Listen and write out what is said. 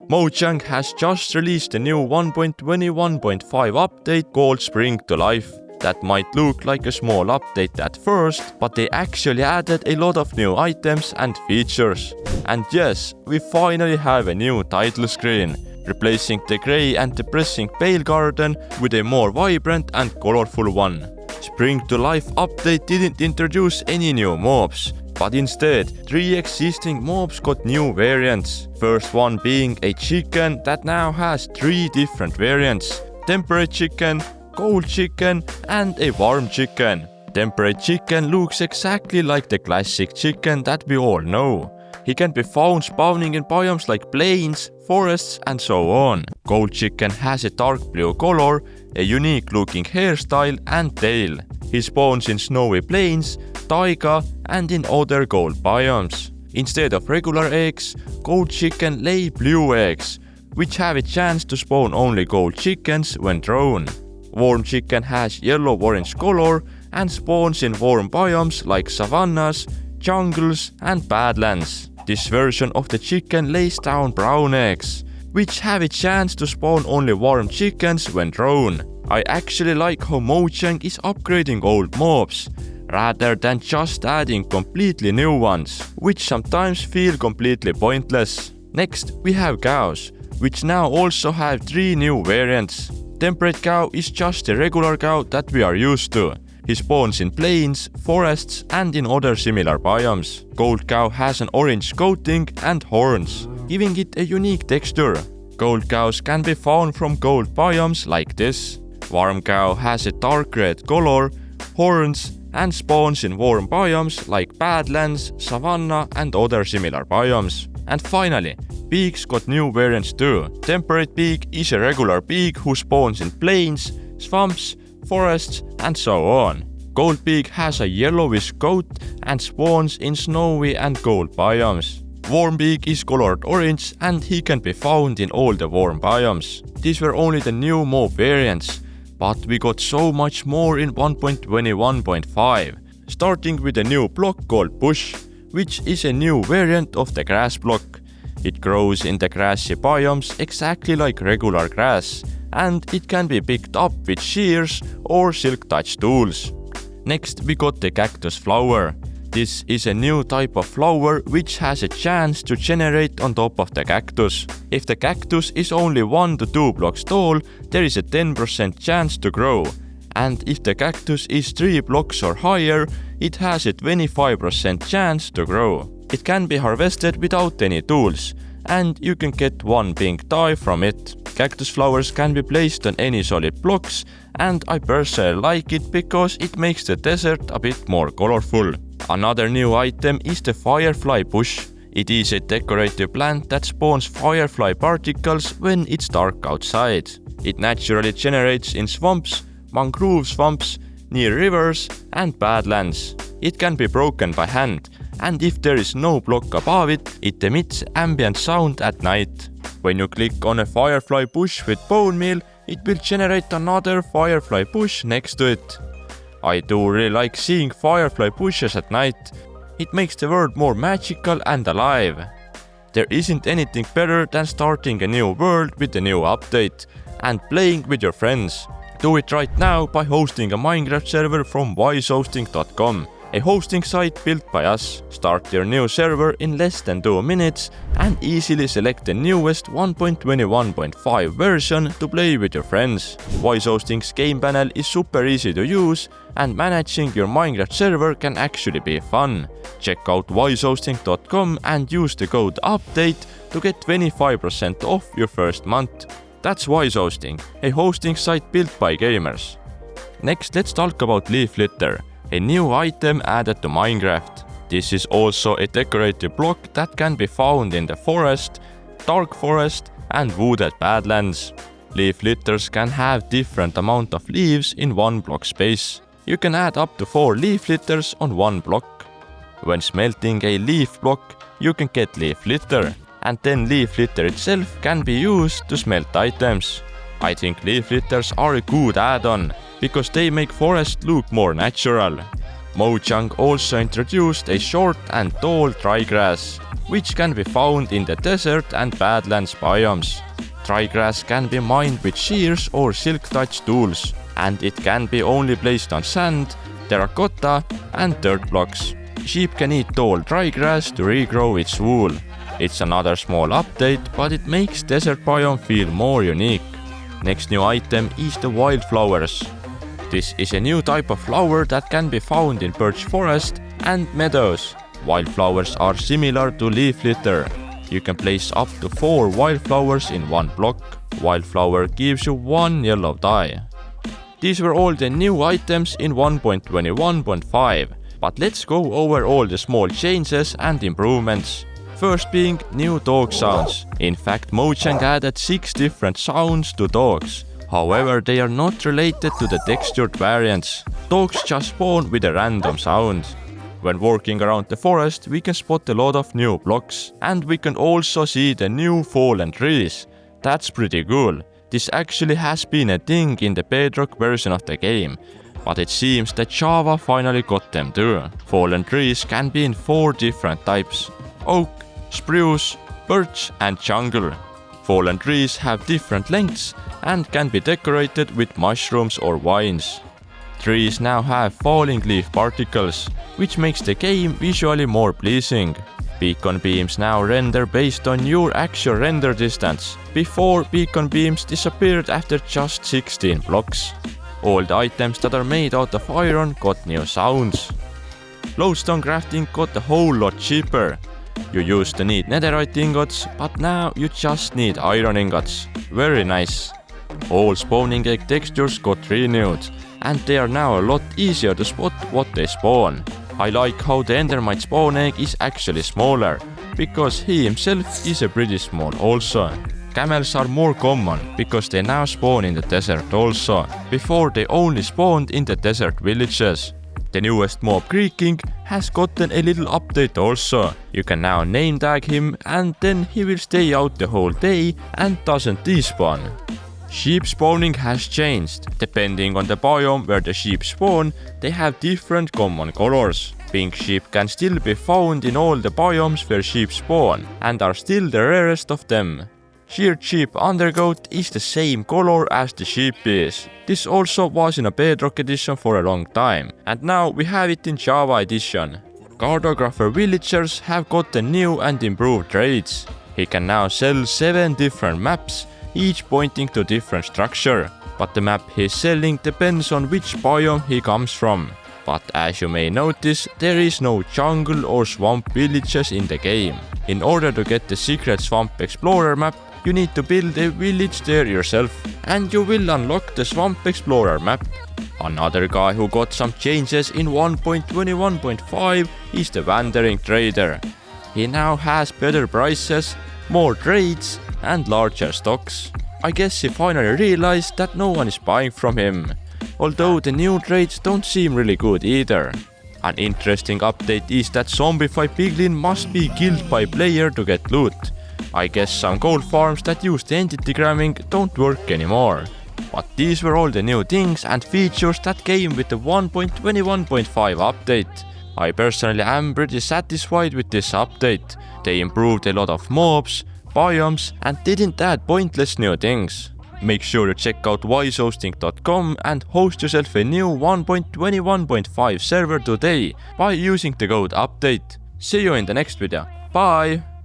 Mojang has just released a new 1.21.5 update called Spring to Life. That might look like a small update at first, but they actually added a lot of new items and features. And yes, we finally have a new title screen, replacing the grey and depressing pale garden with a more vibrant and colorful one. Spring to Life update didn't introduce any new mobs, but instead 3 existing mobs got new variants. First one being a chicken that now has 3 different variants: temperate chicken, cold chicken and a warm chicken. Temperate chicken looks exactly like the classic chicken that we all know. He can be found spawning in biomes like plains, forests and so on. Cold chicken has a dark blue color, a unique looking hairstyle and tail. He spawns in snowy plains, taiga and in other cold biomes. Instead of regular eggs, cold chicken lay blue eggs, which have a chance to spawn only cold chickens when thrown. Warm chicken has yellow-orange color and spawns in warm biomes like savannas, jungles and badlands. This version of the chicken lays down brown eggs, which have a chance to spawn only warm chickens when thrown. I actually like how Mojang is upgrading old mobs, rather than just adding completely new ones, which sometimes feel completely pointless. Next, we have cows, which now also have 3 new variants. Temperate cow is just a regular cow that we are used to. He spawns in plains, forests and in other similar biomes. Cold cow has an orange coating and horns, giving it a unique texture. Cold cows can be found from cold biomes like this. Warm cow has a dark red color, horns and spawns in warm biomes like badlands, savanna and other similar biomes. And finally, pigs got new variants too. Temperate pig is a regular pig who spawns in plains, swamps, forests and so on. Cold pig has a yellowish coat and spawns in snowy and cold biomes. Warm pig is colored orange and he can be found in all the warm biomes. These were only the new mob variants, but we got so much more in 1.21.5, starting with a new block called Bush, which is a new variant of the grass block. It grows in the grassy biomes exactly like regular grass, and it can be picked up with shears or silk touch tools. Next we got the cactus flower. This is a new type of flower which has a chance to generate on top of the cactus. If the cactus is only 1 to 2 blocks tall, there is a 10% chance to grow. And if the cactus is 3 blocks or higher, it has a 25% chance to grow. It can be harvested without any tools, and you can get 1 pink dye from it. Cactus flowers can be placed on any solid blocks, and I personally like it because it makes the desert a bit more colorful. Another new item is the firefly bush. It is a decorative plant that spawns firefly particles when it's dark outside. It naturally generates in swamps, mangrove swamps, near rivers and badlands. It can be broken by hand, and if there is no block above it, it emits ambient sound at night. When you click on a firefly bush with bone meal, it will generate another firefly bush next to it. I do really like seeing firefly bushes at night. It makes the world more magical and alive. There isn't anything better than starting a new world with a new update and playing with your friends. Do it right now by hosting a Minecraft server from wisehosting.com, a hosting site built by us. Start your new server in less than 2 minutes and easily select the newest 1.21.5 version to play with your friends. Wisehosting's game panel is super easy to use, and managing your Minecraft server can actually be fun. Check out wisehosting.com and use the code UPDATE to get 25% off your first month. That's Wisehosting, a hosting site built by gamers. Next, let's talk about leaf litter, a new item added to Minecraft. This is also a decorative block that can be found in the forest, dark forest and wooded badlands. Leaf litters can have different amount of leaves in 1 block space. You can add up to 4 leaf litters on 1 block. When smelting a leaf block, you can get leaf litter, and then leaf litter itself can be used to smelt items. I think leaf litters are a good add-on, because they make forest look more natural. Mojang also introduced a short and tall dry grass. which can be found in the desert and badlands biomes. Dry grass can be mined with shears or silk touch tools, and it can be only placed on sand, terracotta and dirt blocks. Sheep can eat tall dry grass to regrow its wool. It's another small update, but it makes desert biome feel more unique. Next new item is the wildflowers. This is a new type of flower that can be found in birch forest and meadows. Wildflowers are similar to leaf litter. You can place up to 4 wildflowers in one block. Wildflower gives you 1 yellow dye. These were all the new items in 1.21.5, but let's go over all the small changes and improvements. First being new dog sounds. In fact, Mojang added 6 different sounds to dogs. However, they are not related to the textured variants. Dogs just spawn with a random sound. When walking around the forest, we can spot a lot of new blocks, and we can also see the new fallen trees. That's pretty cool. This actually has been a thing in the Bedrock version of the game, but it seems that Java finally got them too. Fallen trees can be in 4 different types: oak, spruce, birch and jungle. Fallen trees have different lengths and can be decorated with mushrooms or vines. Trees now have falling leaf particles, which makes the game visually more pleasing. Beacon beams now render based on your actual render distance. Before, beacon beams disappeared after just 16 blocks. All the items that are made out of iron got new sounds. Glowstone crafting got a whole lot cheaper. You used to need netherite ingots, but now you just need iron ingots. Very nice. All spawning egg textures got renewed, and they are now a lot easier to spot what they spawn. I like how the endermite spawn egg is actually smaller, because he himself is a pretty small also. Camels are more common, because they now spawn in the desert also. Before they only spawned in the desert villages. The newest mob Creaking has gotten a little update also. You can now name tag him, and then he will stay out the whole day and doesn't despawn. Sheep spawning has changed. Depending on the biome where the sheep spawn, they have different common colors. Pink sheep can still be found in all the biomes where sheep spawn, and are still the rarest of them. Sheared sheep undercoat is the same color as the sheep is. This also was in a Bedrock edition for a long time, and now we have it in Java edition. Cartographer villagers have gotten new and improved traits. He can now sell 7 different maps, each pointing to different structure, but the map he's selling depends on which biome he comes from. But as you may notice, there is no jungle or swamp villages in the game. In order to get the secret Swamp Explorer map, you need to build a village there yourself, and you will unlock the Swamp Explorer map. Another guy who got some changes in 1.21.5 is the Wandering Trader. He now has better prices, more trades and larger stocks. I guess he finally realized that no one is buying from him, although the new trades don't seem really good either. An interesting update is that Zombify Piglin must be killed by player to get loot. I guess some gold farms that use the entity gramming don't work anymore. But these were all the new things and features that came with the 1.21.5 update. I personally am pretty satisfied with this update. They improved a lot of mobs, biomes and didn't add pointless new things. Make sure to check out wisehosting.com and host yourself a new 1.21.5 server today by using the code update. See you in the next video. Bye!